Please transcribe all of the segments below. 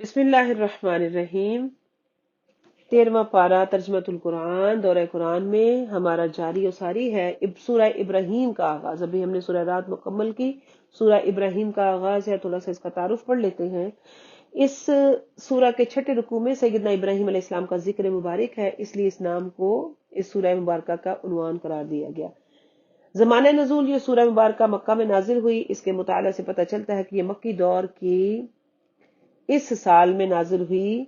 بسم اللہ الرحمن الرحیم۔ 13واں پارہ ترجمۃ القرآن دورہ قرآن میں ہمارا جاری و ساری ہے۔ سورہ ابراہیم کا آغاز، ابھی ہم نے سورہ رات مکمل کی، سورہ ابراہیم کا آغاز ہے۔ تھوڑا سا اس کا تعارف پڑھ لیتے ہیں۔ اس سورہ کے 6 رکوع میں سیدنا ابراہیم علیہ السلام کا ذکر مبارک ہے، اس لیے اس نام کو اس سورہ مبارکہ کا عنوان قرار دیا گیا۔ زمانہ نزول، یہ سورہ مبارکہ مکہ میں نازل ہوئی۔ اس کے مطالعہ سے پتہ چلتا ہے کہ یہ مکی دور کی اس سال میں نازل ہوئی۔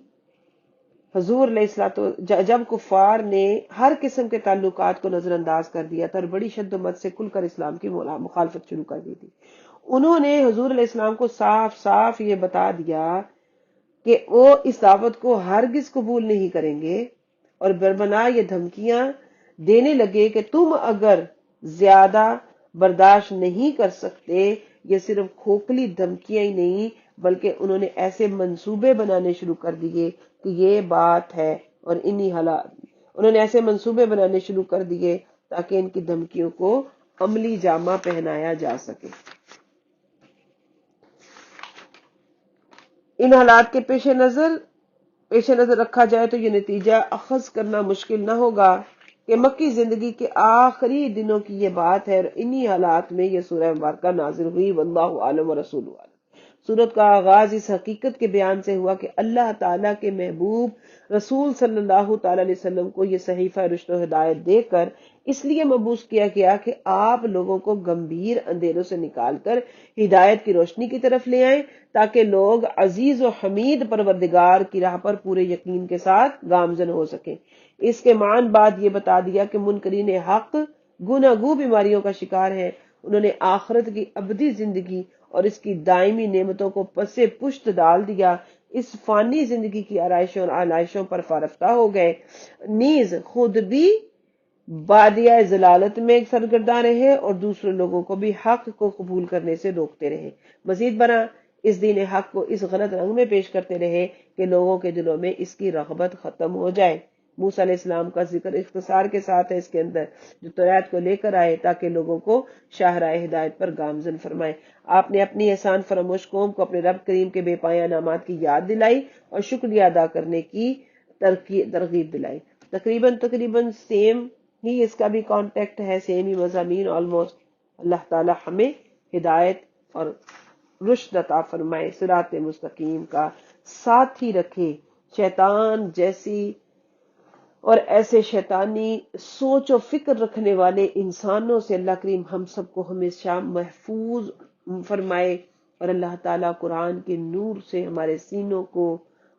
حضور علیہ الصلوۃ جب کفار نے ہر قسم کے تعلقات کو نظر انداز کر دیا تھا اور بڑی شد و مت سے کھل کر اسلام کی مخالفت شروع کر دی تھی، انہوں نے حضور علیہ السلام کو صاف صاف یہ بتا دیا کہ وہ اس دعوت کو ہرگز قبول نہیں کریں گے، اور بربنا یہ دھمکیاں دینے لگے کہ تم اگر زیادہ برداشت نہیں کر سکتے، یہ صرف کھوکھلی دھمکیاں ہی نہیں بلکہ انہوں نے ایسے منصوبے بنانے شروع کر دیے کہ یہ بات ہے، اور انہی حالات انہوں نے ایسے منصوبے بنانے شروع کر دیے تاکہ ان کی دھمکیوں کو عملی جامہ پہنایا جا سکے۔ ان حالات کے پیش نظر رکھا جائے تو یہ نتیجہ اخذ کرنا مشکل نہ ہوگا کہ مکی زندگی کے آخری دنوں کی یہ بات ہے، اور انہی حالات میں یہ سورہ مبارکہ نازل ہوئی۔ واللہ عالم ورسول عالم۔ سورت کا آغاز اس حقیقت کے بیان سے ہوا کہ اللہ تعالیٰ کے محبوب رسول صلی اللہ تعالی علیہ وسلم کو یہ صحیفہ رشد و ہدایت دے کر اس لیے مبعوث کیا گیا کہ آپ لوگوں کو گمبھیر اندھیروں سے نکال کر ہدایت کی روشنی کی طرف لے آئیں، تاکہ لوگ عزیز و حمید پروردگار کی راہ پر پورے یقین کے ساتھ گامزن ہو سکیں۔ اس کے معان بعد یہ بتا دیا کہ منکرین حق گناگو بیماریوں کا شکار ہیں، انہوں نے آخرت کی ابدی زندگی اور اس کی دائمی نعمتوں کو پس پشت ڈال دیا، اس فانی زندگی کی آرائشوں اور آلائشوں پر فارفتہ ہو گئے، نیز خود بھی بادیہ ضلالت میں سرگرداں رہے اور دوسرے لوگوں کو بھی حق کو قبول کرنے سے روکتے رہے۔ مزید برآں اس دین حق کو اس غلط رنگ میں پیش کرتے رہے کہ لوگوں کے دلوں میں اس کی رغبت ختم ہو جائے۔ موسیٰ علیہ السلام کا ذکر اختصار کے ساتھ ہے اس کے اندر، جو توریت کو لے کر آئے تاکہ لوگوں کو شاہراہ ہدایت پر گامزن فرمائے۔ آپ نے اپنی احسان فراموش قوم کو اپنے رب کریم کے بے پایہ انعامات کی یاد دلائی اور شکریہ ادا کرنے کی ترغیب دلائی۔ تقریباً سیم ہی اس کا بھی کانٹیکٹ ہے، سیم ہی مضامین آلموسٹ۔ اللہ تعالی ہمیں ہدایت اور رشد عطا فرمائے، صراط مستقیم کا ساتھ ہی رکھے۔ شیطان جیسی اور ایسے شیطانی سوچ و فکر رکھنے والے انسانوں سے اللہ کریم ہم سب کو ہمیشہ محفوظ فرمائے، اور اللہ تعالیٰ قرآن کے نور سے ہمارے سینوں کو،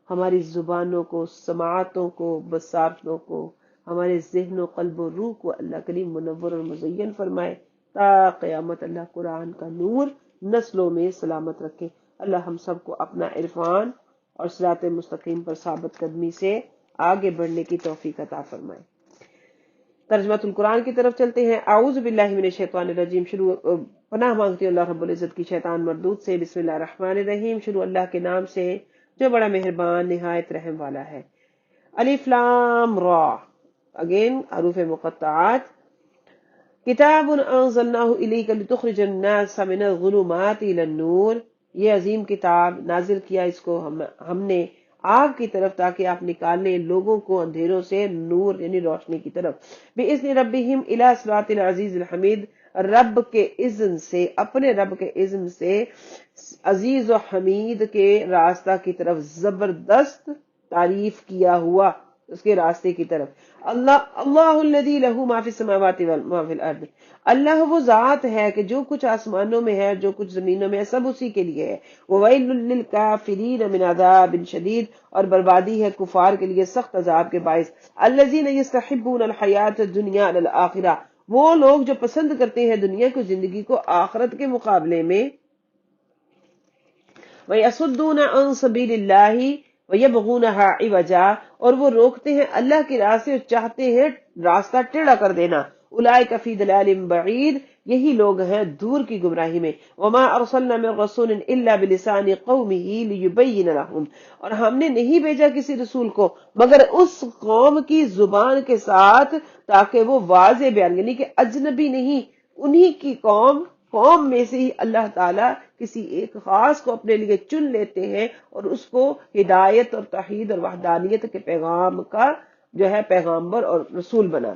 ہماری زبانوں کو، سماعتوں کو، بصارتوں کو، ہمارے ذہن و قلب و روح کو اللہ کریم منور اور مزین فرمائے، تا قیامت اللہ قرآن کا نور نسلوں میں سلامت رکھے۔ اللہ ہم سب کو اپنا عرفان اور صراط مستقیم پر ثابت قدمی سے آگے بڑھنے کی توفیق عطا فرمائے۔ ترجمۃ القرآن کی طرف چلتے ہیں۔ اعوذ باللہ من الشیطان الرجیم، پناہ مانگتی ہوں اللہ رب العزت کی شیطان مردود سے۔ بسم اللہ الرحمن الرحیم، شروع اللہ کے نام سے جو بڑا مہربان نہایت رحم والا ہے۔ الف لام را، اگین حروف مقطعات۔ کتاب انزلناہ الیک لتخرج الناس من الظلمات الی النور، یہ عظیم کتاب نازل کیا اس کو ہم نے آگ کی طرف تاکہ آپ نکالنے لوگوں کو اندھیروں سے نور یعنی روشنی کی طرف۔ بِإِذْنِ رَبِّهِمْ إِلَىٰ صِرَاطِ الْعَزِيزِ الْحَمِيدِ، رب کے اذن سے، اپنے رب کے اذن سے عزیز و حمید کے راستہ کی طرف، زبردست تعریف کیا ہوا اس کے راستے کی طرف۔ اللہ الذی لہ ما فی السماوات وما فی الارض، اللہ وہ ذات ہے کہ جو کچھ آسمانوں میں ہے جو کچھ زمینوں میں ہے سب اسی کے لیے ہے۔ وویل للکافرین من عذاب شدید، اور بربادی ہے کفار کے لیے سخت عذاب کے باعث۔ الذین یستحبون الحیاۃ الدنیا علی الآخرہ، وہ لوگ جو پسند کرتے ہیں دنیا کی زندگی کو آخرت کے مقابلے میں۔ وَيَصُدُّونَ عَن سَبِيلِ اللَّهِ وَيَبْغُونَهَا عِوَجًا، اور وہ روکتے ہیں اللہ کی راہ سے اور چاہتے ہیں راستہ ٹیڑھا کر دینا۔ أُولَٰئِكَ فِي ضَلَالٍ بَعِيدٍ، یہی لوگ ہیں دور کی گمراہی میں۔ وَمَا أَرْسَلْنَا مِن رَّسُولٍ إِلَّا بِلِسَانِ قَوْمِهِ لِيُبَيِّنَ لَهُمْ، اور ہم نے نہیں بھیجا کسی رسول کو مگر اس قوم کی زبان کے ساتھ تاکہ وہ واضح بیان، یعنی کہ اجنبی نہیں، انہی کی قوم قوم میں سے ہی اللہ تعالیٰ کسی ایک خاص کو اپنے لیے چن لیتے ہیں اور اس کو ہدایت اور توحید اور وحدانیت کے پیغام کا جو ہے پیغامبر اور رسول بنا،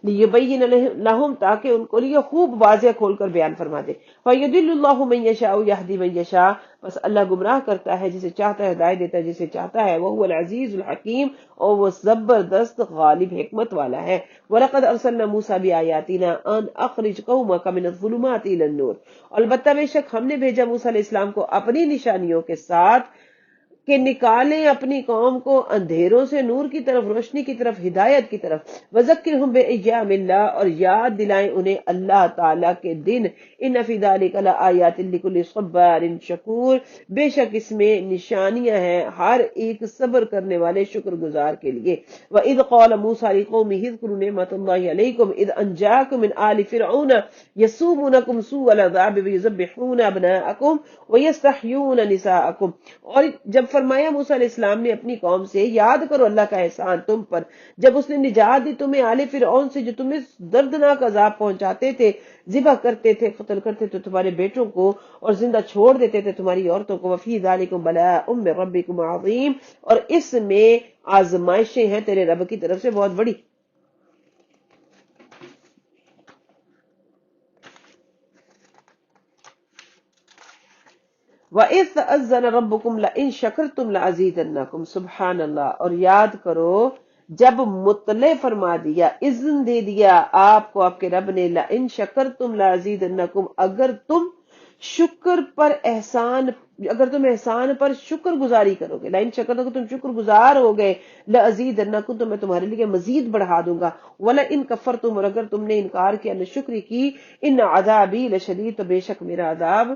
لیبین لہم تاکہ ان کو لیے خوب واضح کھول کر بیان فرما دے۔ فَيُضِلُّ اللَّهُ مَن يَشَاءُ وَيَهْدِي مَن يَشَاءُ، بس اللہ گمراہ کرتا ہے جسے چاہتا ہے، ہدایت دیتا ہے جسے چاہتا ہے، وَهُوَ الْعَزِيزُ الْحَكِيمُ، اور وہ زبردست غالب حکمت والا ہے۔ وَلَقَدْ أَرْسَلْنَا مُوسَىٰ بِآيَاتِنَا أَنْ أَخْرِجْ قَوْمَكَ مِنَ الظُّلُمَاتِ إِلَى النُّورِ، البتہ بے شک ہم نے بھیجا موسیٰ علیہ السلام کو اپنی نشانیوں کے ساتھ کہ نکالیں اپنی قوم کو اندھیروں سے نور کی طرف، روشنی کی طرف، ہدایت کی طرف۔ وذکرہم بایام اللہ، اور یاد دلائیں انہیں اللہ تعالیٰ کے دن۔ ان فی ذلک لآیات لکل صبار شکور، بے شک اس میں نشانیاں ہیں ہر ایک صبر کرنے والے شکر گزار کے لیے۔ وَإِذْ قَالَ مُوسَىٰ لِقَوْمِهِ اذْكُرُوا نِعْمَتَ اللَّهِ عَلَيْكُمْ إِذْ أَنْجَاكُم مِّنْ آلِ فِرْعَوْنَ يَسُومُونَكُمْ سُوءَ الْعَذَابِ وَيُذَبِّحُونَ أَبْنَاءَكُمْ وَيَسْتَحْيُونَ نِسَاءَكُمْ، اور جب فرمایا موسیٰ علیہ السلام نے اپنی قوم سے، یاد کرو اللہ کا احسان تم پر جب اس نے نجات دی تمہیں آل فرعون سے جو تمہیں دردناک عذاب پہنچاتے تھے، ذبح کرتے تھے، قتل کرتے تھے تمہارے بیٹوں کو اور زندہ چھوڑ دیتے تھے تمہاری عورتوں کو۔ وفی ذالکم بلاء من ربکم عظیم، اور اس میں آزمائشیں ہیں تیرے رب کی طرف سے بہت بڑی۔ وَإِذْ تَأَذَّنَ رَبُّكُمْ لَئِن شَكَرْتُمْ لَأَزِيدَنَّكُمْ، سبحان اللہ، اور یاد کرو جب مطلع فرما دیا، اذن دے دیا آپ کو آپ کے رب نے، لَئِن شَكَرْتُمْ لَأَزِيدَنَّكُمْ، اگر تم احسان پر شکر گزاری کرو گے، لَئِن شَكَرْتُمْ، تم شکر گزار ہو گئے، لَأَزِيدَنَّكُمْ، تو میں تمہارے لیے مزید بڑھا دوں گا، وَلَئِن كَفَرْتُمْ، اور اگر تم نے انکار کیا، ناشکری کی، إِنَّ عَذَابِي لَشَدِيدٌ، تو بے شک میرا عذاب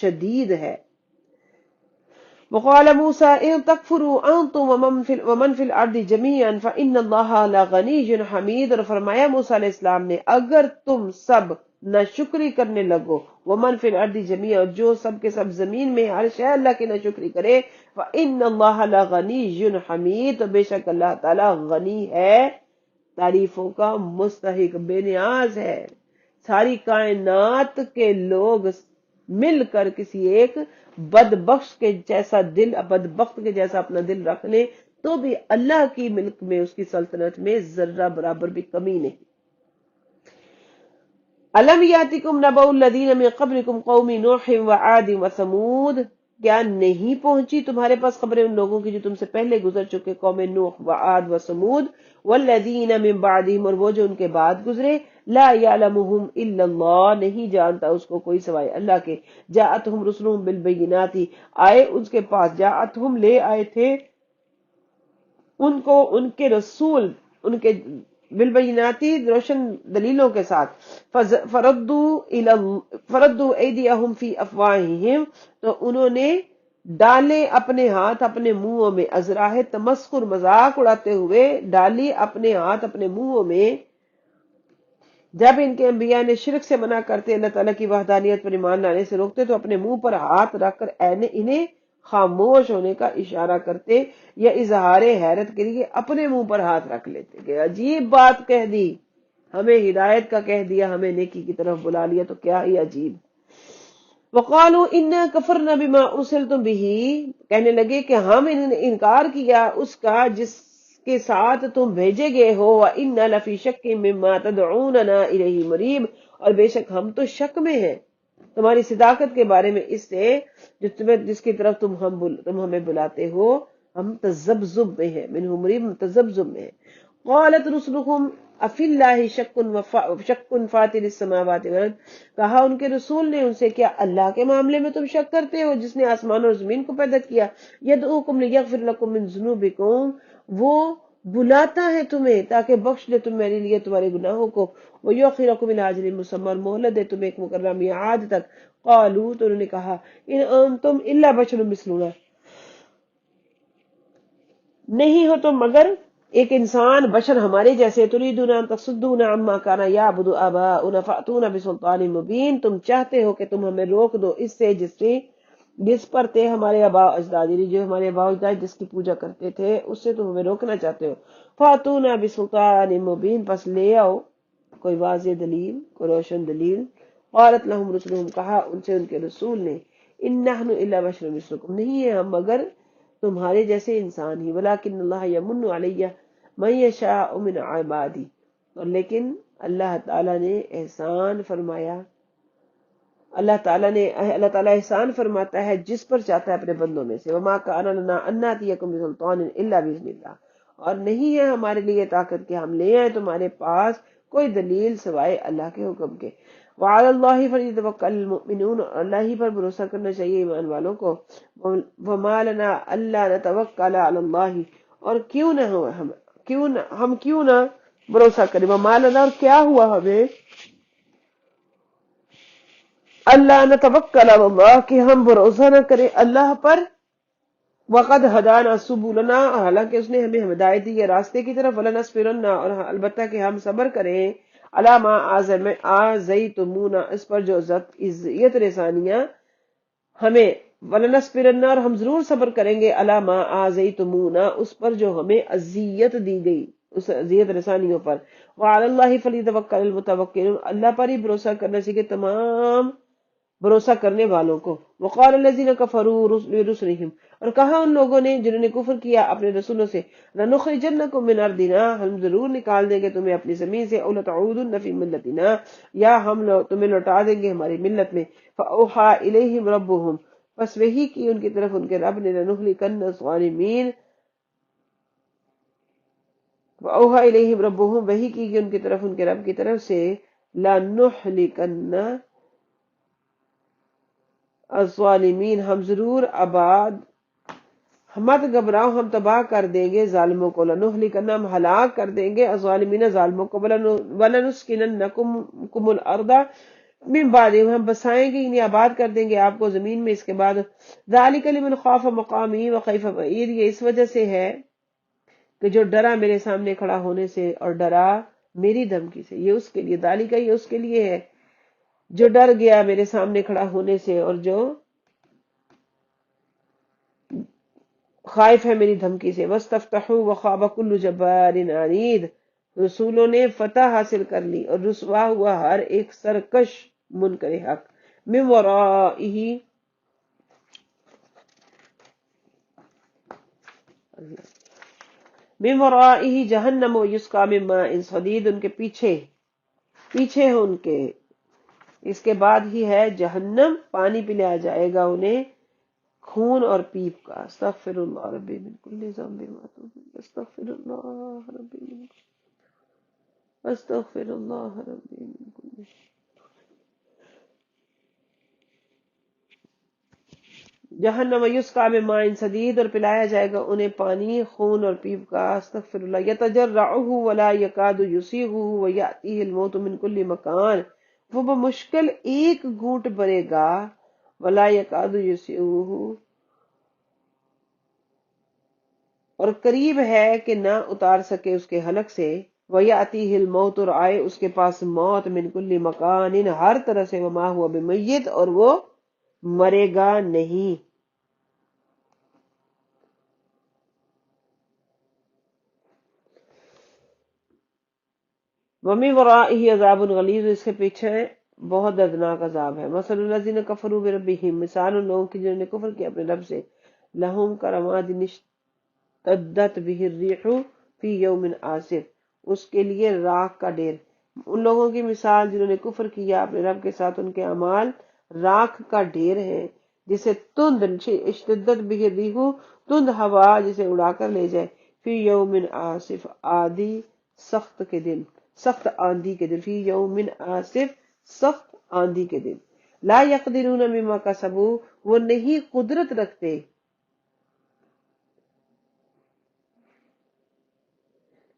شدید ہے۔ وقال موسى إن تكفروا أنتم ومن في الأرض جميعا فإن الله لغني حميد، اور فرمایا موسیٰ علیہ السلام نے اگر تم سب ناشکری کرنے لگو، ومن فی الارض جميعا، جو سب کے سب زمین میں ہر شے اللہ کی ناشکری کرے، فإن اللہ لغنی حمید، تو بے شک اللہ تعالی غنی ہے، تعریفوں کا مستحق، بے نیاز ہے۔ ساری کائنات کے لوگ مل کر کسی ایک بدبخت کے جیسا اپنا دل رکھ لیں تو بھی اللہ کی ملک میں، اس کی سلطنت میں ذرہ برابر بھی کمی نہیں۔ الم یاتکم نبأ الذین من قبلکم قوم نوح وعاد وثمود، کیا نہیں پہنچی تمہارے پاس خبریں ان لوگوں کی جو تم سے پہلے گزر چکے، قوم نوح وعاد وثمود، والذین من بعدہم، اور وہ جو ان کے بعد گزرے، لا یعلمہم الا اللہ، نہیں جانتا اس کو کوئی سوائے اللہ کے، جاءتہم رسلہم بالبینات، آئے اس کے پاس، جاءتہم لے آئے تھے ان کو ان کے رسول، ان کے بالبیناتی روشن دلیلوں کے ساتھ، فردوا ایدیہم فی افواہہم، تو انہوں نے ڈالے اپنے ہاتھ اپنے منہوں میں، ازراہ تمسخر، مذاق اڑاتے ہوئے ڈالی اپنے ہاتھ اپنے منہوں میں، جب ان کے انبیاء نے شرک سے منع کرتے، اللہ تعالیٰ کی وحدانیت پر ایمان لانے سے روکتے، تو اپنے منہ پر ہاتھ رکھ کر انہیں خاموش ہونے کا اشارہ کرتے یا اظہار حیرت کے لیے اپنے منہ پر ہاتھ رکھ لیتے کہ عجیب بات کہہ دی، ہمیں ہدایت کا کہہ دیا، ہمیں نیکی کی طرف بلا لیا، تو کیا ہی عجیب۔ وقالوا انا کفرنا بما ارسلتم به، کہنے لگے کہ ہم نے انکار کیا اس کا جس کے ساتھ تم بھیجے گئے ہو، وَإِنَّا لَفِي شَكٍّ مِّمَّا تَدْعُونَنَا إِلَيْهِ مُرِيبٍ، اور بے شک ہم تو شک میں ہیں تمہاری صداقت کے بارے میں، اس سے جس کی طرف تم ہمیں بلاتے ہو، ہم تذبذب میں ہیں، منہ مریب تذبذب میں ہیں۔ قالت رسلهم افی اللہ شک فاطر السماوات والارض، کہا ان کے رسول نے ان سے کیا اللہ کے معاملے میں تم شک کرتے ہو جس نے آسمان اور زمین کو پیدا کیا، یدعوکم لیغفر لکم من ذنوبکم، وہ بلاتا ہے تمہیں تاکہ بخش دے تم میرے لیے تمہارے گناہوں کو، وَيُؤَخِّرَكُمْ إِلَىٰ أَجَلٍ مُّسَمًّى، اور مہلت دے تمہیں ایک مقررہ میعاد تک۔ قالوا، تو انہوں نے کہا، ان انتم الا بشر مثلنا، نہیں ہو تم مگر ایک انسان بشر ہمارے جیسے، تريدون ان تصدونا عما كان يعبد آباؤنا فأتونا بسلطان مبين، تم چاہتے ہو کہ تم ہمیں روک دو اس سے جس پر تھے ہمارے آباء اجداد، یعنی جو ہمارے آباء اجداد جس کی پوجا کرتے تھے اس سے تم ہمیں روکنا چاہتے ہو۔ فأتونا بسلطان مبين، پس لے آؤ کوئی واضح دلیل، کوئی روشن دلیل، قالت لهم رسلهم، کہا ان سے ان کے رسول نے، ان نحن الا بشر مثلکم، نہیں ہے ہم مگر تمہارے جیسے انسان ہی، ولکن اللہ یمن علی من یشاء من عبادی، اور لیکن اللہ تعالیٰ نے احسان فرمایا، اللہ تعالیٰ احسان فرماتا ہے جس پر چاہتا ہے اپنے بندوں میں سے، وما کان لنا ان ناتیکم بسلطان الا باذن اللہ، اور نہیں ہے ہمارے لیے طاقت کہ ہم لے آئیں تمہارے پاس کوئی دلیل سوائے اللہ کے حکم کے، وعلی اللہ فلیتوکل المؤمنون، اور اللہ ہی پر بھروسہ کرنا چاہیے ایمان والوں کو، وما لنا الا نتوکل علی اللہ، اور کیوں نہ ہم کیوں نہ بھروسہ کریں، وما لنا، اور کیا ہوا ہمیں، اللہ نتوکل علی اللہ، کہ ہم بھروسہ نہ کریں اللہ پر، وقد ہدانا سبلنا، حالانکہ اس نے ہمیں ہدایت دی ہے راستے کی طرف، ولنصبرن، اور البتہ کہ ہم صبر کریں، علی ما آزیتمونا، اس پر جو اذیت رسانیاں ہمیں، ولنصبرن، اور ہم ضرور صبر کریں گے، علی ما آزیتمونا، اس پر جو ہمیں اذیت دی گئی، اس اذیت رسانیوں پر، وعلی اللہ فلیتوکل المتوکلون، اللہ پر ہی بھروسہ کرنا چاہیے تمام بھروسہ کرنے والوں کو، وقال الذین کفروا لرسلہم، اور کہا ان لوگوں نے جنہوں نے کفر کیا اپنے رسولوں سے، لنخرجنکم من ارضنا، ہم ضرور نکال دیں گے تمہیں اپنی زمین سے، او لتعودن فی ملتنا، یا ہم تمہیں لوٹا دیں گے ہماری ملت میں، فاوحى الیہم ربہم، بس وہی کی ان کی طرف ان کے رب نے، لنہلکن الظالمین، فاوحى الیہم ربہم، وہی کی ان کی طرف ان کے رب کی طرف سے، لنہلکن الظالمین، ہم ضرور آباد، مت گھبراؤ ہم تباہ کر دیں گے ظالموں کو، لنہلکن، ہم ہلاک کر دیں گے الظالمین، ظالموں کو، ولنسکننکم الارض من بعدہم، ہم بسائیں گے انہیں آباد کر دیں گے آپ کو زمین میں اس کے بعد، ذالک لمن خاف مقامی وخیف وعید، یہ اس وجہ سے ہے کہ جو ڈرا میرے سامنے کھڑا ہونے سے اور ڈرا میری دھمکی سے، یہ اس کے لیے، ذالک یہ اس کے لیے ہے جو ڈر گیا میرے سامنے کھڑا ہونے سے اور جو خائف ہے میری دھمکی سے، وَاسْتَفْتَحُوا وَخَابَ كُلُّ جَبَّارٍ عَنِيدٍ، رسولوں نے فتح حاصل کر لی اور رسوا ہوا ہر ایک سرکش منکر حق، من ورائہ، من ورائہ جہنم یسقا من ماء صدید، ان کے پیچھے ہے ان کے، اس کے بعد ہی ہے جہنم، پانی پلایا جائے گا انہیں خون اور پیپ کا، استغفر اللہ ربی من کل ذنب واتوب الیہ، استغفر اللہ ربی من استغفر اللہ ربی من کل، جہنم یسقا من ماء صدید، اور پلایا جائے گا انہیں پانی خون اور پیپ کا، استغفر اللہ، یتجرعہ ولا یکاد یسیغہ ویأتیہ الموت من کل مکان، وہ بمشکل ایک گھونٹ بھرے گا، ولا یکاد یسیغہ، اور قریب ہے کہ نہ اتار سکے اس کے حلق سے، وَيَأْتِيهِ الْمَوْتُ، اور آئے اس کے پاس موت، من کل مکان، ہر طرح سے، وما ہوا بمیت، اور وہ مرے گا نہیں، وَمِن وَرَائِهِ عَذَابٌ غَلِيظٌ، اس کے پیچھے بہت دردناک عذاب ہے، مَثَلُ الَّذِينَ كَفَرُوا بِرَبِّهِمْ، مثال ان لوگوں کی جنہوں نے کفر کیا اپنے رب سے، لَهُمْ كَرَمَادٍ اشْتَدَّتْ بِهِ الرِّيحُ فِي يَوْمٍ عَاصِفٍ، اس کے لیے راکھ کا ڈھیر، ان لوگوں کی مثال جنہوں نے کفر کیا اپنے رب کے ساتھ، ان کے اعمال راکھ کا ڈھیر ہے، جسے تند، اشتدت بہ الريح، تند ہوا جسے اڑا کر لے جائے، فی یوم عاصف، آدھی سخت کے دن، سخت آندھی کے دن، فی یوم عاصف، سخت آندھی کے دن، لا یقدرون مما کسبوا، وہ نہیں قدرت رکھتے،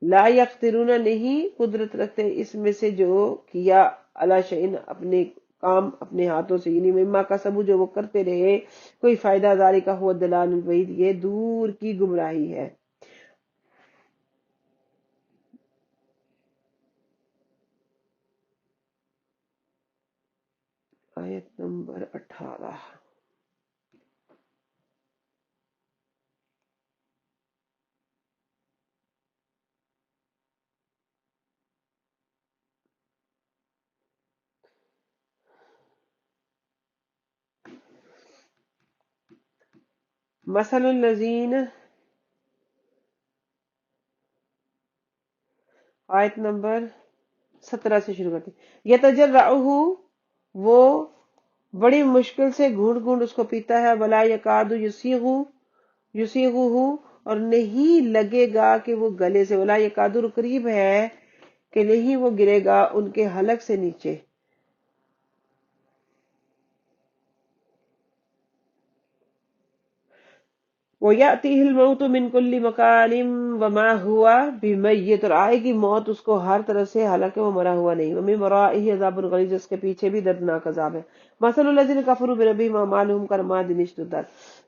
لا یقدرون، نہیں قدرت رکھتے اس میں سے جو کیا، علی شیء، اپنے کام اپنے ہاتھوں سے، یعنی مما کسبوا، جو وہ کرتے رہے، کوئی فائدہ، ذالک هو الضلال البعید، یہ دور کی گمراہی ہے، آیت نمبر 18، مثل الذین، آیت نمبر 17 سے شروع کرتے ہیں۔ یتجرعہ، وہ بڑی مشکل سے گھونٹ گھونٹ اس کو پیتا ہے، ولا یکاد یسیغہ، اور نہیں لگے گا کہ وہ گلے سے، ولا یکاد قریب ہے کہ نہیں وہ گرے گا ان کے حلق سے نیچے۔ وَيَأْتِيهِ الْمَوْتُ مِنْ كُلِّ مَكَانٍ وَمَا هُوَ بِمَيِّتٍ، اور آئے گی موت اس کو ہر طرف سے، حالانکہ وہ مرا ہوا نہیں۔ وَمِنْ وَرَائِهِ عَذَابٌ غَلِيظٌ، اس کے پیچھے بھی دردناک عذاب ہے۔ مَثَلُ الَّذِينَ كَفَرُوا بِرَبِّهِمْ أَعْمَالُهُمْ كَرَمَادٍ اشْتَدَّتْ،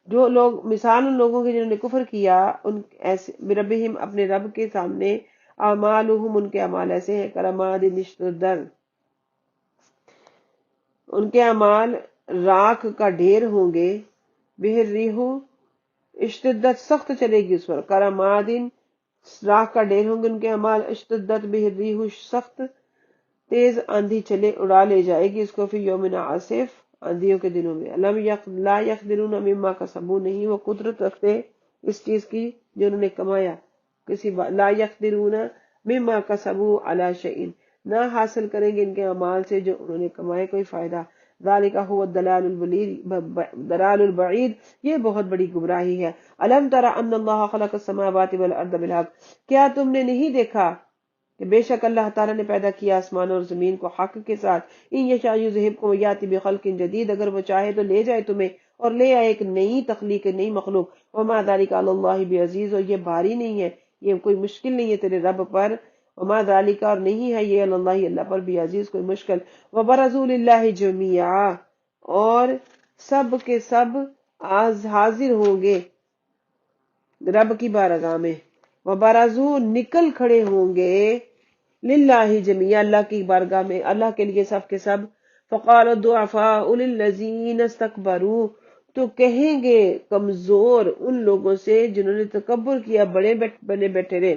جو لوگ، مثال ان لوگوں کے جنہوں نے کفر کیا ان ایسے بربہم، اپنے رب کے سامنے، اعمالہم، ان کے اعمال ایسے ہیں، کرماد اشتدر، ان کے اعمال راکھ کا ڈھیر ہوں گے، بہر ریح، اشتدت سخت چلے گی اس پر، کرامادن راکھ کا ڈھیر ہوں گے ان کے اعمال، اشتدت بہر ریح، سخت تیز آندھی چلے اڑا لے جائے گی اس کو، فی یومن عاصف، آندھیوں کے دنوں میں۔ لا یقدرون مما کسبوا، نہیں وہ قدرت رکھتے اس چیز کی جو انہوں نے کمایا، کسی لا یقدرون مما کسبوا علی شیء، نہ حاصل کریں گے ان کے اعمال سے جو انہوں نے کمائے کوئی فائدہ۔ ذالک هو الضلال البعید، یہ بہت بڑی گمراہی ہے۔ الم تر ان اللہ خلق السماوات والارض بالحق، کیا تم نے نہیں دیکھا کہ بے شک اللہ تعالیٰ نے پیدا کیا آسمان اور زمین کو حق کے ساتھ، ان یشاء یذہبکم ویأتی بخلق جدید، اگر وہ چاہے تو لے جائے تمہیں اور لے آئے ایک نئی تخلیق، نئی مخلوق، وما ذلک علی اللہ بعزیز، اور یہ بھاری نہیں ہے، یہ کوئی مشکل نہیں ہے تیرے رب پر، وما ذلک، اور نہیں ہے یہ اللہ اللہ پر بعزیز کوئی مشکل۔ وبرزوا للہ جميعا، اور سب کے سب حاضر ہوں گے رب کی بارگاہ میں، وبرزوا نکل کھڑے ہوں گے، للہ جميعا اللہ کی بارگاہ میں، اللہ کے لیے سب کے سب۔ فقال الضعفاء للذین استکبروا، تو کہیں گے کمزور ان لوگوں سے جنہوں نے تکبر کیا، بڑے بنے بیٹھے رہے،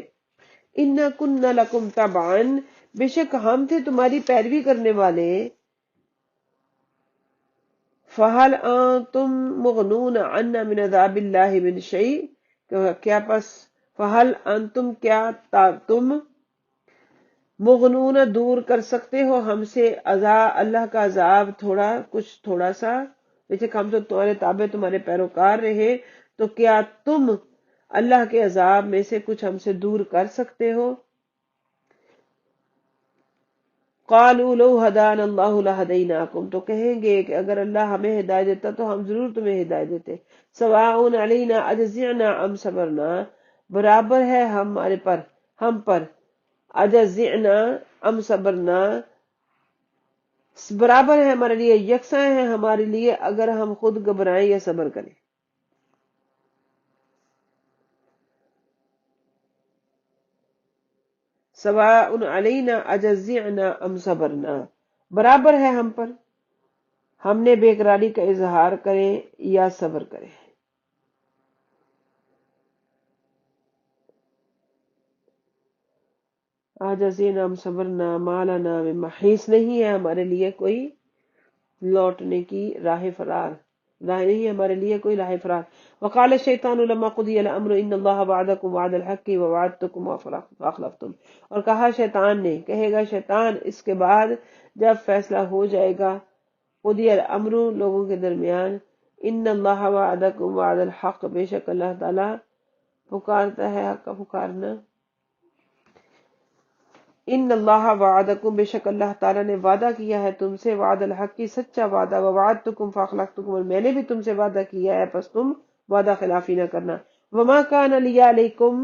اِنَّا كُنَّا لَكُمْ تَبْعًا، بے شک ہم تھے تمہاری پیروی کرنے والے، فَهَلْ أَنْتُمْ مُغْنُونَ عَنَّا مِنْ عَذَابِ اللَّهِ مِنْ شَيْءٍ، کیا پس فَهَلْ أَنْتُمْ، کیا تم، مغنون دور کر سکتے ہو ہم سے اللہ کا عذاب، تھوڑا کچھ، تھوڑا سا، جیسے ہم تو تمہارے تابع، تمہارے پیروکار رہے، تو کیا تم اللہ کے عذاب میں سے کچھ ہم سے دور کر سکتے ہو؟ قالوا لو هدانا اللہ لہدیناکم، تو کہیں گے کہ اگر اللہ ہمیں ہدایت دیتا تو ہم ضرور تمہیں ہدایت دیتے۔ سواء علینا اجزعنا ام صبرنا، برابر ہے ہمارے پر، ہم پر، اجزعنا ام صبرنا، برابر ہے ہمارے لیے، یکساں ہے ہمارے لیے اگر ہم خود گھبرائیں یا صبر کریں۔ سواء علینا اجزعنا ام صبرنا، برابر ہے ہم پر، ہم نے بے قراری کا اظہار کریں یا صبر کریں۔ اجزعنا ام صبرنا ما لنا من محیص، نہیں ہے ہمارے لیے کوئی لوٹنے کی راہ فرار، نہیں ہمارے لیے کوئی راہ فرار۔ وقال الشیطان لما قضی الامر ان اللہ وعدکم وعد الحق ووعدتکم فاخلفتم، اور کہا شیطان نے، کہے گا شیطان اس کے بعد جب فیصلہ ہو جائے گا، قضی الامر لوگوں کے درمیان، ان اللہ وعدکم وعد الحق، بے شک اللہ تعالیٰ پکارتا ہے حق کا پکارنا، ان اللہ وعدکم، بے شک اللہ تعالیٰ نے وعدہ کیا ہے تم سے، وعد الحق کی سچا وعدہ، ووعدتکم فاخلفتکم، اور میں نے بھی تم سے وعدہ کیا ہے پس تم وعدہ خلافی نہ کرنا۔ وما کان لی علیکم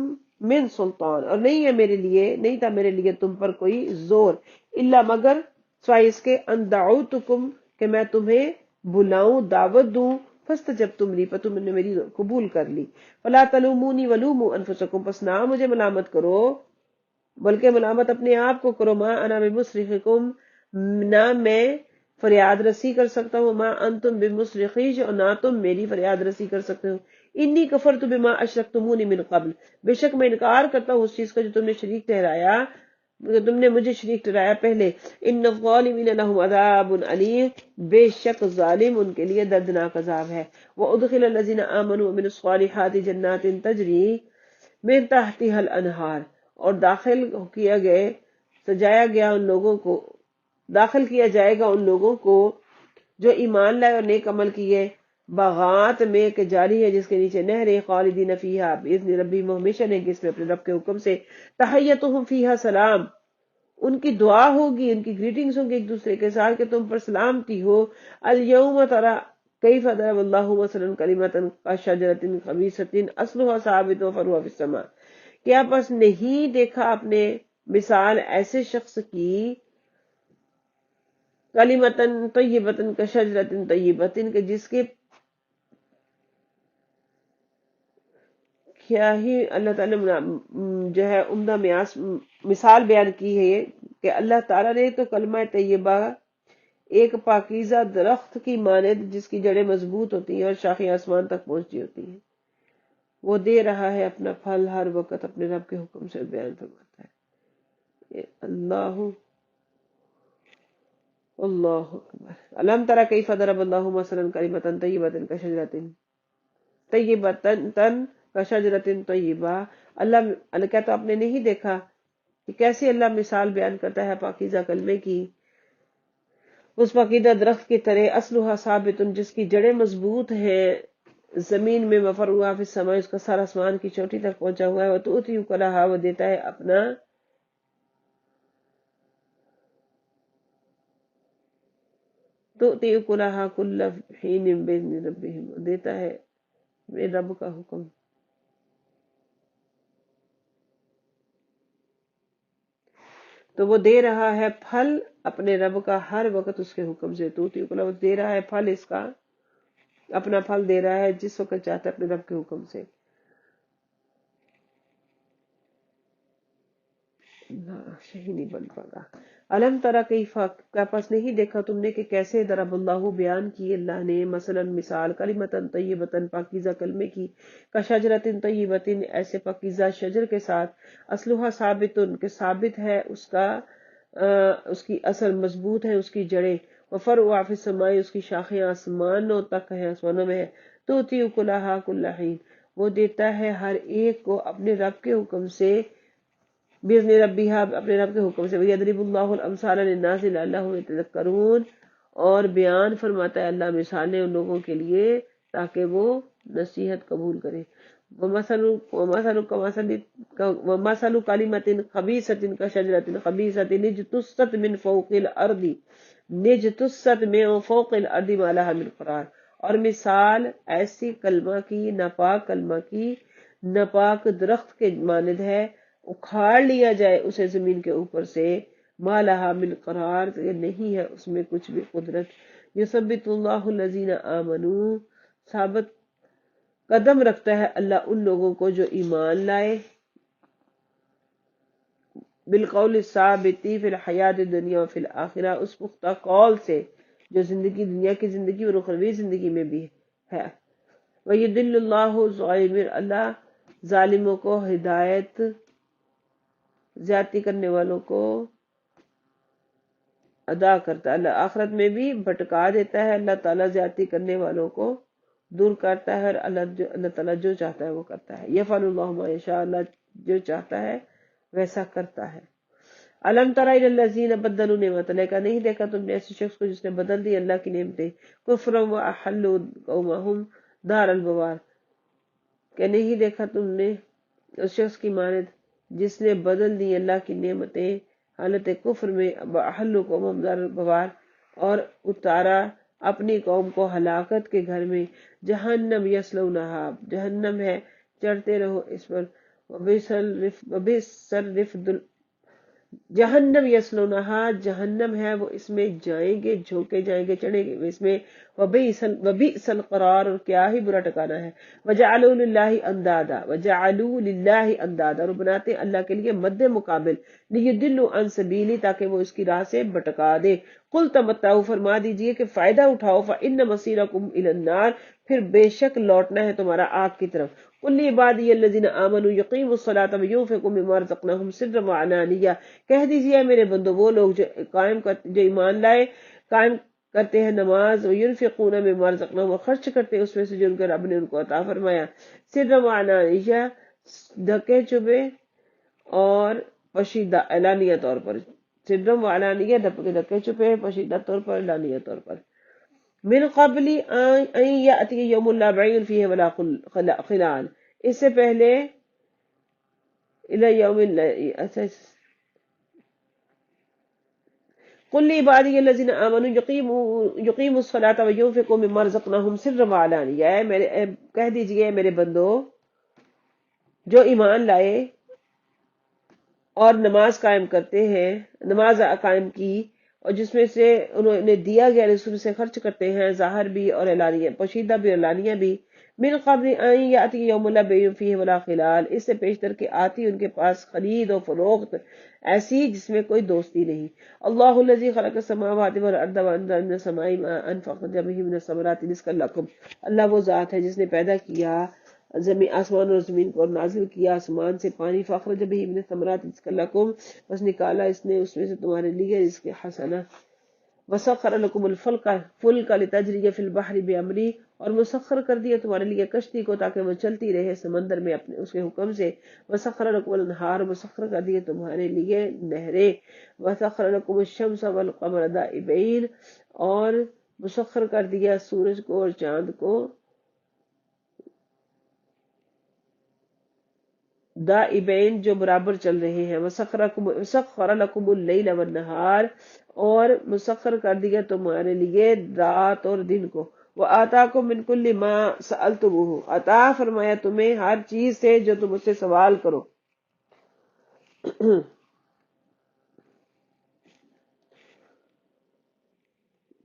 من سلطان، اور نہیں ہے میرے لیے، نہیں تھا میرے لیے تم پر کوئی زور، الا مگر سوائے اس کے، ان دعوتکم، کہ میں تمہیں بلاؤں، دعوت دوں، فاستجبتم لی، پر تم نے میری قبول کر لی، فلا تلومونی ولوموا انفسکم، پس نہ مجھے ملامت کرو بلکہ ملامت اپنے آپ کو کرو، ما انا بمصرخکم، نہ میں فریاد رسی کر سکتا ہوں، ما انتم بمصرخی، اور نہ تم میری فریاد رسی کر سکتے ہو، انی کفرت بما اشرکتمونی من قبل، بے شک میں انکار کرتا ہوں اس چیز کا جو تم نے شریک ٹھہرایا تم نے مجھے شریک ٹھہرایا پہلے. ان الظالمین لهم عذاب علیم، بے شک ظالم ان کے لیے دردناک عذاب ہے. وادخل الذین آمنوا وعملوا الصالحات جنات تجری من تحتها الانہار، اور داخل کیا گئے سجایا گیا ان لوگوں کو، داخل کیا جائے گا ان لوگوں کو جو ایمان لائے اور نیک عمل کیے، باغات میں کہ جاری ہے جس کے نیچے نہریں، خالدین فیہا باذن ربہم، ہمیشہ رہیں گے اس میں اپنے رب کے حکم سے. تحیتہم فیہا سلام، ان کی دعا ہوگی، ان کی گریٹنگز ہوں گی ایک دوسرے کے ساتھ کہ تم پر سلامتی ہو. الیوم ترى کیف ضرب اللہ مثلا کلمۃ کشجرۃ خبیثۃ اصلها ثابت وفرعها فی السماء، کیا پس نہیں دیکھا آپ نے مثال ایسے شخص کی، کلمۃ طیبۃ کشجرۃ طیبۃ، کہ جس کے کیا ہی اللہ تعالیٰ نے جو ہے عمدہ مثال بیان کی ہے یہ، کہ اللہ تعالیٰ نے تو کلمہ طیبہ ایک پاکیزہ درخت کی مانند جس کی جڑیں مضبوط ہوتی ہیں اور شاخیں آسمان تک پہنچتی ہوتی ہیں، وہ دے رہا ہے اپنا پھل ہر وقت اپنے رب کے حکم سے، بیان فرماتا ہے. اللہ اللہ اکبر. الم تری کیف ضرب اللہ مثلا کلمۃ طیبۃ کشجرۃ طیبۃ کشجرۃ طیبہ، اللہ کہتا آپ نے نہیں دیکھا کہ کیسے اللہ مثال بیان کرتا ہے پاکیزہ کلمے کی، اس پاکیزہ درخت کی طرح، اصلها ثابت، جس کی جڑیں مضبوط ہیں زمین میں، وفرعها فی السماء، اس کا سارا آسمان کی چوٹی تک پہنچا ہوا ہے. وتؤتی اکلھا، وہ دیتا ہے اپنا تؤتی اکلھا کل حین باذن ربہم، دیتا ہے میرے رب کا حکم. تو وہ دے رہا ہے پھل اپنے رب کا ہر وقت اس کے حکم سے. توتی اکلھا، وہ دے رہا ہے پھل اس کا، اپنا پھل دے رہا ہے جس وقت چاہتا ہے اپنے رب کے حکم سے. صحیح نہیں بن پاگا. علم ترا کیف، کیا پس نہیں دیکھا تم نے کہ کیسے ضرب اللہ بیان کی اللہ نے، مثلا مثال، کلمۃ طیبۃ پاکیزہ کلمے کی، کشجرۃ طیبۃ ایسے پاکیزہ شجر کے ساتھ، اصلها ثابت کہ ثابت ہے اس کا اس کی اصل مضبوط ہے، اس کی جڑیں، وفرعها فی السماء، اس کی شاخیں آسمانوں تک ہیں، آسمانوں میں ہے. تؤتی اکلھا کل حین، وہ دیتا ہے ہر ایک کو اپنے رب کے حکم سے، باذن ربیہا، اپنے رب کے حکم سے. ویضرب اللہ الامثال للناس لعلہم یتذکرون، اور بیان فرماتا ہے اللہ مثالیں ان لوگوں کے لیے تاکہ وہ نصیحت قبول کریں. ومثل کلمۃ خبیثۃ کشجرۃ خبیثۃ اجتثت من فوق الارض، نجتثت من فوق الارض ما لها من قرار، اور مثال ایسی کلمہ کی، ناپاک کلمہ کی، ناپاک درخت کے مانند ہے، اکھاڑ لیا جائے اسے زمین کے اوپر سے، ما لہا من قرار، یہ نہیں ہے اس میں کچھ بھی قدرت. یثبت اللہ الذین آمنوا، ثابت قدم رکھتا ہے اللہ ان لوگوں کو جو ایمان لائے، بالقول الثابت فی الحیات الدنیا وفی الآخرہ، اس پختہ قول سے جو زندگی، دنیا کی زندگی اور اخروی زندگی میں بھی ہے. وَيُضِلُّ اللَّهُ الظَّالِمِينَ، اللہ ظالموں کو ہدایت، زیادتی کرنے والوں کو ادا کرتا ہے، اللہ آخرت میں بھی بھٹکا دیتا ہے. اللہ تعالیٰ زیادتی کرنے والوں کو دور کرتا ہے، اور اللہ تعالیٰ جو چاہتا ہے وہ کرتا ہے. یفعل اللہ ما یشاء، اللہ جو چاہتا ہے ویسا کرتا ہے. الم تر الی الذین بدلوا نعمت اللہ، کا نہیں دیکھا تم نے ایسے شخص کو جس نے بدل دی اللہ کی نعمتیں، کفرا واحلوا قومهم دار البوار، کہ نہیں دیکھا تم نے اس شخص کی مانند جس نے بدل دی اللہ کی نعمتیں حالت کفر میں، واحلوا قومهم دار البوار، اور اتارا اپنی قوم کو ہلاکت کے گھر میں. جہنم یصلونہا، جہنم ہے چڑھتے رہو اس پر. وبئس الرفد، جہنم یصلونہا، جہنم ہے وہ اس میں جائیں گے، جھونکے جائیں گے، چڑھیں گے اس میں. وبئس القرار، اور کیا ہی برا ٹھکانہ ہے. وجعلوا للہ اندادا، وجعلوا للہ اندادا، اور بناتے اللہ کے لیے مد مقابل، لیضلوا عن سبیلی، تاکہ وہ اس کی راہ سے بھٹکا دے. قل تمتعوا، فرما دیجئے کہ فائدہ اٹھاؤ، فإن مصیرکم الی النار، پھر بے شک لوٹنا ہے تمہارا آگ کی طرف. قل عبادی الذین آمنوا یقیموا الصلاۃ وینفقوا مما رزقناہم سرا وعلانیہ، کہہ دیجئے میرے بندو وہ لوگ جو ایمان لائے، قائم کرتے ہیں نماز، وینفقون مما رزقناہم، اور خرچ کرتے ہیں اس میں سے جو ان کے رب نے ان کو عطا فرمایا، سرا وعلانیہ، ڈھکے چھپے اور پوشیدہ اعلانیہ طور پر، سرا وعلانیہ، ڈھکے چھپے، پوشیدہ طور پر، اعلانیہ طور پر، من قبل ان یاتی یوم لا بیع فیہ ولا خلال، اس سے پہلے الی یوم قل عبادی الذین آمنوا یقیموا الصلاۃ وینفقوا مما رزقناہم سرا وعلانیہ، کہہ دیجئے میرے بندو جو ایمان لائے اور نماز قائم کرتے ہیں، نماز قائم کی اور جس میں سے انہوں نے دیا گیا رسول سے خرچ کرتے ہیں، ظاہر بھی اور اعلانیہ، پوشیدہ بھی اعلانیہ بھی، من قبل ان یاتی یوم لا بیع فیہ ولا خلال، اس سے پیشتر کہ آتی ان کے پاس خرید و فروخت ایسی جس میں کوئی دوستی نہیں۔ اللہ الذی خلق السماوات والارض وانزل من السماء ماء فاخرج به من الثمرات رزقا لکم، اللہ وہ ذات ہے جس نے پیدا کیا زمین، آسمان اور زمین کو، اور نازل کیا آسمان سے پانی، فاخرج به من الثمرات رزقا لکم، بس نکالا اس نے اس میں سے تمہارے لیے رزق حسنہ، وسخر لکم الفلک لتجری فی البحر بامری، اور مسخر کر دیا تمہارے لیے کشتی کو تاکہ وہ چلتی رہے سمندر میں اپنے اس کے حکم سے، وسخر لکم الانہار، مسخر کر دیا تمہارے لیے نہریں، وسخر لکم الشمس والقمر دائبین، اور مسخر کر دیا سورج کو اور چاند کو دائبین جو برابر چل رہے ہیں، وسخر لکم اللیل والنہار، اور مسخر کر دیا تمہارے لیے رات اور دن کو، وآتاکم من کل ما سألتموہ، عطا فرمایا تمہیں ہر چیز سے جو تم اس سے سوال کرو،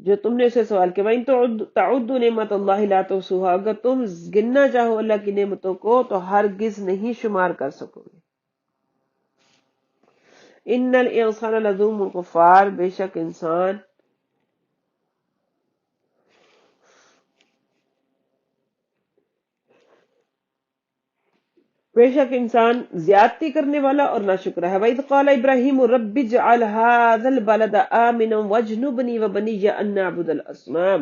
جو تم نے اسے سوال کیا، وَإِن تَعُدُّوا نِعْمَتَ اللَّهِ لَا تُحْصُوهَا، اگر تم گننا چاہو اللہ کی نعمتوں کو تو ہرگز نہیں شمار کر سکو گے۔ ان الانسان لظلوم کفار، بے شک انسان زیادتی کرنے والا اور ناشکرا ہے۔ وَإِذْ قَالَ إِبْرَاهِيمُ رَبِّ اجْعَلْ هَٰذَا الْبَلَدَ آمِنًا وَاجْنُبْنِي وَبَنِيَّ أَن نَّعْبُدَ الْأَصْنَامَ،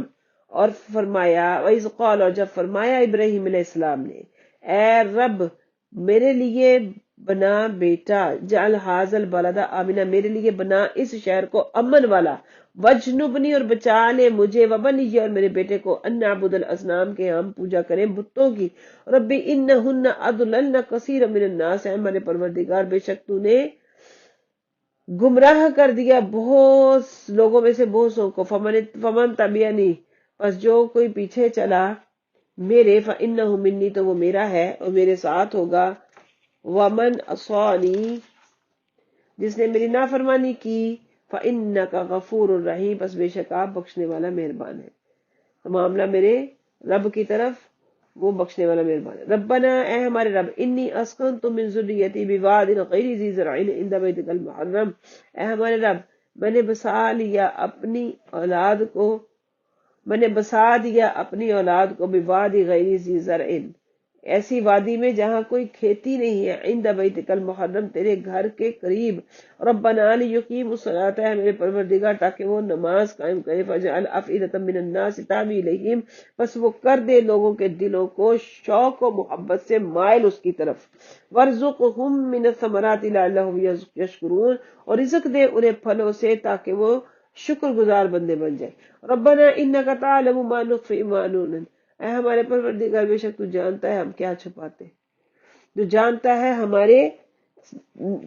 اور فرمایا، وَإِذْ قَالَ، اور جب فرمایا ابراہیم علیہ السلام نے، اے رب میرے لیے بنا بیٹا، جعل هَٰذَا الْبَلَدَ آمِنًا، میرے لیے بنا اس شہر کو امن والا، وجنبنی، اور بچا لے مجھے، وبنی، اور میرے بیٹے کو، ان نعبد الاصنام، کے ہم پوجا کریں بتوں کی، ربی انہن اضللن کثیر من الناس، اے ہمارے پروردگار بے شک تو نے گمراہ کر دیا بہت لوگوں میں سے بہتوں کو، فمن تبعنی، پس جو کوئی پیچھے چلا میرے، فانہ منی، تو وہ میرا ہے اور میرے ساتھ ہوگا، ومن عصانی، جس نے میری نافرمانی کی، فَإِنَّكَ غَفُورٌ رَحِيمٌ، بس بے شک آپ بخشنے والا مہربان ہے، تو معاملہ میرے رب کی طرف، وہ بخشنے والا مہربان ہے۔ ربنا، اے ہمارے رب، انی اسکنت من ذریتی بواد غیر ذی زرع عند بیتک المحرم، اے ہمارے رب میں نے بسا دیا اپنی اولاد کو بواد غیر ذی زرع، ایسی وادی میں جہاں کوئی کھیتی نہیں ہے، عند بیتک المحرم، تیرے گھر کے قریب، ربنا لیقیموا الصلاۃ، ہے میرے پروردگار تاکہ وہ نماز قائم کرے، فجعل افئدۃ من الناس تہوی الیہم، بس وہ کر دے لوگوں کے دلوں کو شوق و محبت سے مائل اس کی طرف، وارزقہم من الثمرات لعلہم یشکرون، اور رزق دے انہیں پھلوں سے تاکہ وہ شکر گزار بندے بن جائے، ربنا انک تعلم ما نخفی وما نعلن، اے ہمارے پروردگار بے شک تو جانتا ہے ہم کیا چھپاتے، جو جانتا ہے ہمارے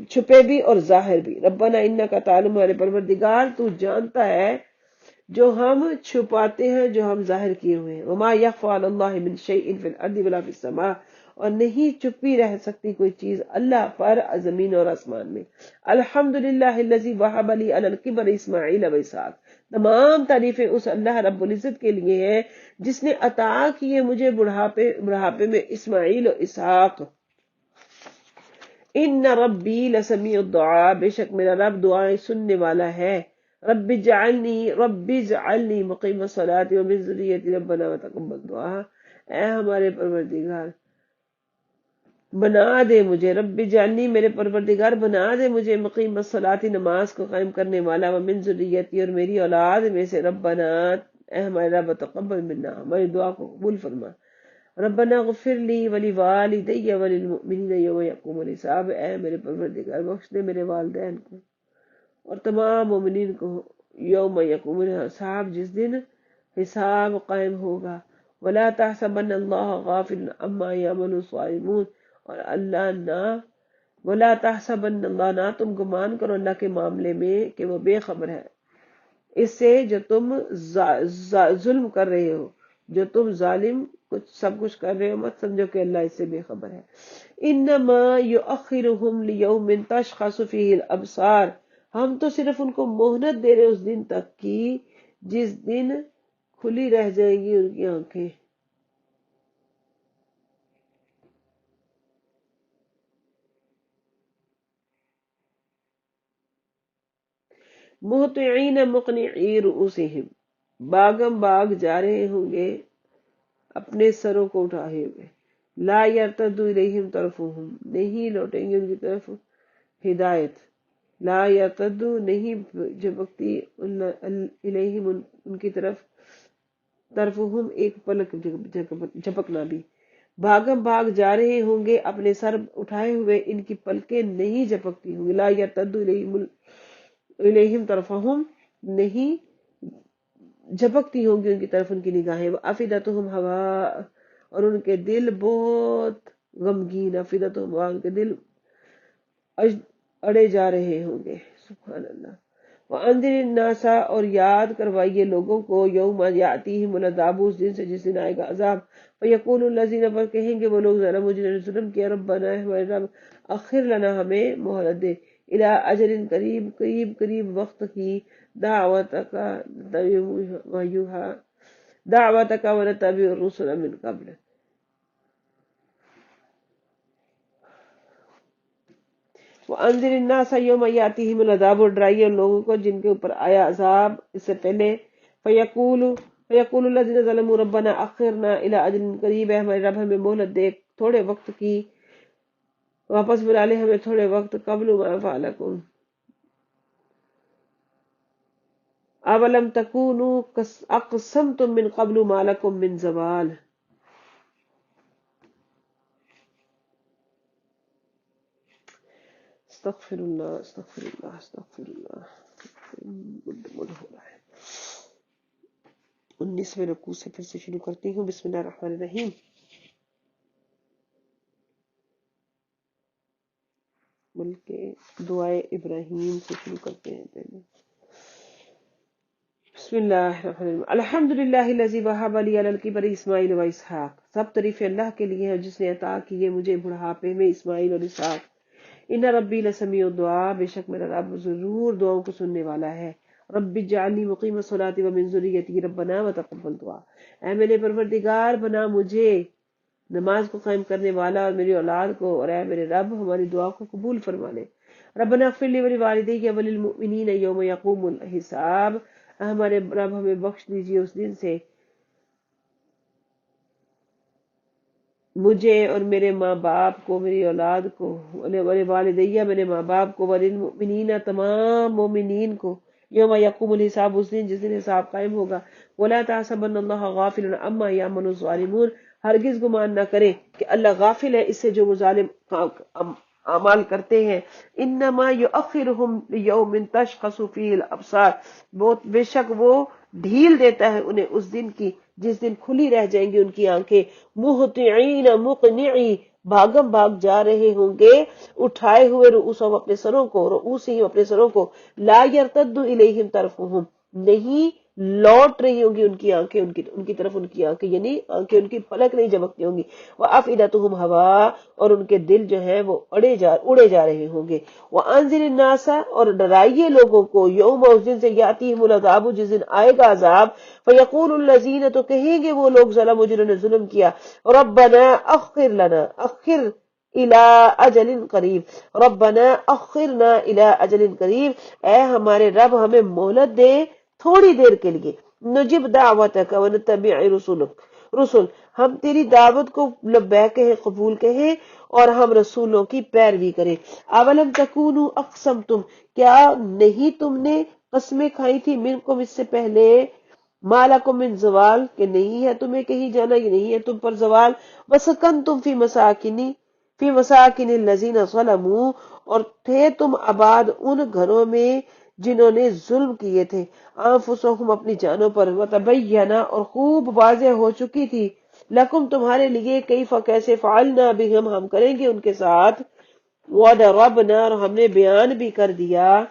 چھپے بھی اور ظاہر بھی، ربنا انک تعلم، ہمارے پروردگار تو جانتا ہے جو ہم چھپاتے ہیں، جو ہم ظاہر کیے ہوئے ہیں، وما یخفی علی اللہ من شیء فی الارض ولا فی السماء، اور نہیں چھپی رہ سکتی کوئی چیز اللہ پر زمین اور آسمان میں، الحمدللہ الذی وہب لی علی الکبر اسماعیل و اسحاق، تمام تعریفیں اس اللہ رب العزت کے لیے ہے جس نے عطا کیے مجھے بڑھاپے میں اسماعیل و اسحاق، ان ربی لسمیع الدعاء، بے شک میرا رب دعائیں سننے والا ہے، رب اجعلنی مقیم الصلاۃ ومن ذریتی ربنا وتقبل دعاء، اے ہمارے پروردگار بنا دے مجھے، رب جعلنی میرے پروردگار بنا دے مجھے مقیم الصلاۃ نماز کو قائم کرنے والا، ومن ذریتی اور میری اولاد میں سے، ربنا اے ہمارے رب تقبل منا ہماری دعا کو قبول فرما، ربنا اغفر لی ولوالدی وللمؤمنین یوم یقوم الحساب، اے میرے پروردگار بخش دے میرے والدین کو اور تمام مومنین کو یوم یقوم الحساب جس دن حساب قائم ہوگا، ولا تحسبن اللہ غافل عما یعمل الظالمون، اور اللہ نہ ولا تحسبن اللہ نہ تم گمان کرو اللہ کے معاملے میں کہ وہ بے خبر ہے اس سے جو تم ظلم کر رہے ہو، جو تم ظالم سب کچھ کر رہے ہو، مت سمجھو کہ اللہ اس سے بے خبر ہے۔ انما یؤخرہم لیوم تشخص فیہ الابصار، ہم تو صرف ان کو مہلت دے رہے اس دن تک کی جس دن کھلی رہ جائیں گی ان کی آنکھیں۔ مہطعین مقنعی رؤوسہم، باغم باغ جا رہے ہوں گے اپنے سروں کو اٹھائے ہوئے، لا یرتد الیہم طرفہم، نہیں لوٹیں گے ان کی طرف ہدایت، لا یرتد نہیں جھپکتی الیہم ان کی طرف طرفہم ایک پلک جھپکنا بھی، بھاگم بھاگ جا رہے ہوں گے اپنے سر اٹھائے ہوئے، ان کی پلکیں نہیں جھپکتی ہوں گی، لا یرتد الیہم طرفہم نہیں جھپکتی ہوں گی ان کی طرف ان کی نگاہیں، وافئدتہم ہوا اور ان کے دل بہت غمگین، افئدتہم ان کے دل اڑے جا رہے ہوں گے، سبحان اللہ۔ وانذر الناس اور یاد کروائیے لوگوں کو، یوم یاتیہم العذاب اس دن سے جس دن آئے گا عذاب، فیقول الذین پر کہیں گے وہ لوگ ظلموا جنہوں نے ظلم کیا، ربنا ہمارے رب اخر لنا ہمیں مہلت دے، الی اجل قریب قریب وقت کی، دعوتک ونتبع الرسل من قبل، وانذر الناس یوم یاتیہم العذاب اور ڈرائیے ان لوگوں کو جن کے اوپر آیا عذاب اس سے پہلے، فیقول الذین ظلموا ربنا اخرنا الی اجل قریب، ہے ہمارے رب ہمیں مہلت دے تھوڑے وقت کی، واپس بلا لے ہمیں تھوڑے وقت، قبل ما فعلکم اولم تکونوا اقسمتم من قبل ما لکم من زوال۔ استغفر اللہ استغفر اللہ استغفر اللہ، مد ہو رہا ہے۔ 19ویں رکوع سے پھر سے شروع کرتی ہوں، بسم اللہ الرحمن الرحیم۔ بلکہ دعائے ابراہیم سے شروع کرتے ہیں پہلے۔ بسم اللہ الرحمن الرحیم، الحمدللہ الذی وہب لی علی الکبر اسماعیل و اسحاق، سب تعریف اللہ کے لیے ہے جس نے عطا کیے مجھے بڑھاپے میں اسماعیل اور اسحاق۔ ان ربی لسمیع الدعاء، بے شک میرا رب ضرور دعاؤں کو سننے والا ہے۔ رب اجعلنی مقیم الصلاۃ ومن ذریتی ربنا وتقبل دعاء، اے میرے پروردگار بنا مجھے نماز کو قائم کرنے والا اور میری اولاد کو، اور اے میرے رب ہماری دعا کو قبول فرما لے۔ ربنا اغفر لی ولوالدی وللمؤمنین یوم یقوم الحساب، اے ہمارے رب ہمیں بخش دیجیے اس دن سے مجھے اور میرے ماں باپ کو، میری اولاد کو، والدیہ میرے ماں باپ کو، وللمؤمنین تمام مومنین کو، یوم یقوم الحساب اس دن جس دن حساب قائم ہوگا، ولا تحسبن اللہ غافل عما یعمل الظالمون، ہرگز گمان نہ کرے کہ اللہ غافل ہے اس سے جو وہ ظالم اعمال کرتے ہیں، انما یؤخرہم لیوم تشخص فیہ الابصار، بہت بے شک وہ ڈھیل دیتا ہے انہیں اس دن کی جس دن کھلی رہ جائیں گی ان کی آنکھیں، مہطعین مقنعی، بھاگم بھاگ جا رہے ہوں گے اٹھائے ہوئے رؤوسہم اپنے سروں کو، رؤوسہم اپنے سروں کو، لا یرتد الیہم طرفہم نہیں لوٹ رہی ہوں گی ان کی آنکھیں ان کی طرف، ان کی آنکھیں یعنی آنکھیں ان کی پلک نہیں جھپکتی ہوں گی، وافئدتہم ہوا اور ان کے دل جو ہیں وہ اڑے جا رہے ہوں گے، وانذر الناس اور ڈرائیے لوگوں کو، یوم اس دن سے یاتیہم العذاب جس دن آئے گا عذاب، فیقول الذین تو کہیں گے وہ لوگ ظلموا جنہوں نے ظلم کیا، ربنا اخر لنا اخر الى اجل قریب، ربنا اخرنا الى اجل قریب، اے ہمارے رب ہمیں مہلت دے تھوڑی دیر کے لیے، نجب دعوتک ونتبع رسل، ہم تیری دعوت کو لبیک کہیں، قبول کہیں اور ہم رسولوں کی پیروی کریں۔ اولم تکونوا اقسمتم، کیا نہیں تم نے قسمیں کھائی تھی، منکم اس سے پہلے، مالکم من زوال، کہ نہیں ہے تمہیں کہیں جانا، یہ نہیں ہے تم پر زوال، وسکنتم فی مساکن الذین ظلموا، اور تھے تم آباد ان گھروں میں جنہوں نے ظلم کیے تھے، انفسہم اپنی جانوں پر، وتبین اور خوب واضح ہو چکی تھی، لکم تمہارے لیے، کیف کیسے، فعلنا بہم ہم کریں گے ان کے ساتھ، وضربنا اور ہم نے بیان بھی کر دیا،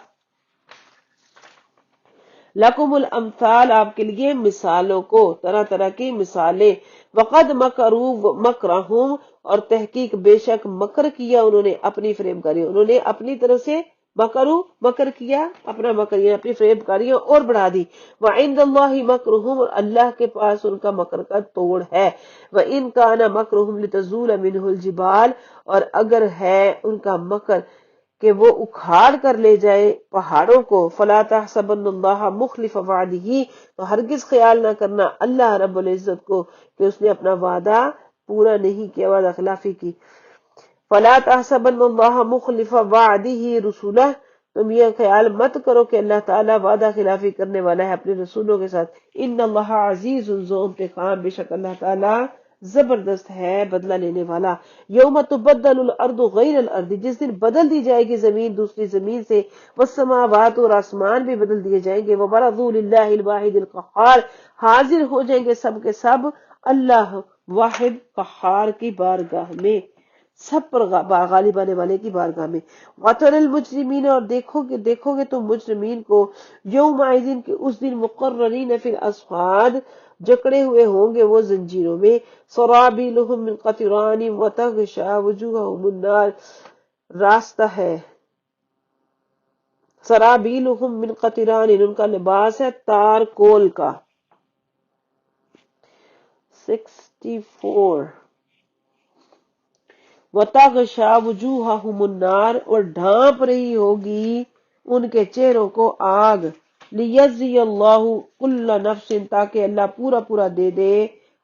لکم الامثال آپ کے لیے مثالوں کو، طرح طرح کی مثالیں، وقد مکروا مکرہم اور تحقیق بے شک مکر کیا انہوں نے، اپنی فریب کاری، انہوں نے اپنی طرف سے مکر کیا، اپنا مکر یا اپنی فریب کاریاں اور بڑھا دی، وعند اللہ مکرہم اور اللہ کے پاس ان کا مکر کا توڑ ہے، وان کان مکرہم لتزول منہ الجبال اور اگر ہے ان کا مکر کہ وہ اکھاڑ کر لے جائے پہاڑوں کو، فلا تحسبن اللہ مخلف وعدہ تو ہرگز خیال نہ کرنا اللہ رب العزت کو کہ اس نے اپنا وعدہ پورا نہیں کیا، وعدہ خلافی کی، فلا تحسبن اللہ مخلف وعدہ رسولہ تم یہ خیال مت کرو کہ اللہ تعالیٰ وعدہ خلافی کرنے والا ہے اپنے رسولوں کے ساتھ، ان اللہ عزیز ذو انتقام بے شک اللہ تعالیٰ زبردست ہے بدلہ لینے والا، یوم تبدل الارض غیر الارض جس دن بدل دی جائے گی زمین دوسری زمین سے، والسماوات اور آسمان بھی بدل دیے جائیں گے، وبرزوا للہ الواحد القہار حاضر ہو جائیں گے سب کے سب اللہ واحد قہار کی بارگاہ میں، سب پر غالب آنے والے کی بارگاہ میں، وَتَرَى الْمُجْرِمِينَ اور دیکھو گے تم مجرمین کو، یومئذ کہ اس دن، مقررین فی الاصفاد جکڑے ہوئے ہوں گے وہ زنجیروں میں، سرابیلہم من قطران وتغشی وجوہہم النار راستہ ہے، سرابیلہم من قطران ان کا لباس ہے تار کول کا، 64 وَتَغْشَى وُجُوهَهُمُ النَّارُ اور ڈھانپ رہی ہوگی ان کے چہروں کو آگ، لِيَجْزِيَ اللَّهُ كُلَّ نَفْسٍ تاکہ اللہ پورا پورا دے دے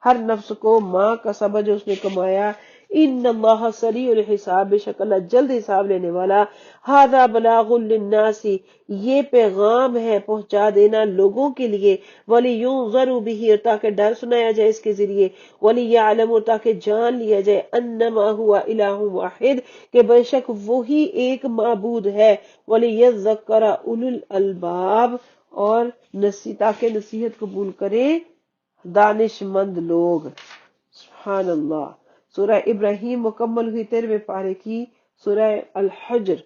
ہر نفس کو ماں کا سبب جو اس نے کمایا، ان اللہ سریع الحساب بے شک اللہ جلد حساب لینے والا، ھذا بلاغ للناس یہ پیغام ہے پہنچا دینا لوگوں کے لیے، وَلِيُنذَرُوا بِهِ تاکہ ڈر سنایا جائے اس کے ذریعے، وَلِيَعْلَمُوا تاکہ جان لیا جائے انما ہوا الہ واحد کہ بے شک وہی ایک معبود ہے، وَلِيَذَّكَّرَ اولو الالباب اور تاکہ نصیحت قبول کریں دانش مند لوگ۔ سبحان اللہ۔ سورہ ابراہیم مکمل ہوئی 13ویں پارے کی، سورہ الحجر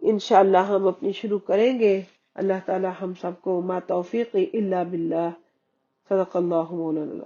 انشاءاللہ ہم اپنی شروع کریں گے، اللہ تعالی ہم سب کو ما توفیقی الا باللہ، صدق اللہ مولانا۔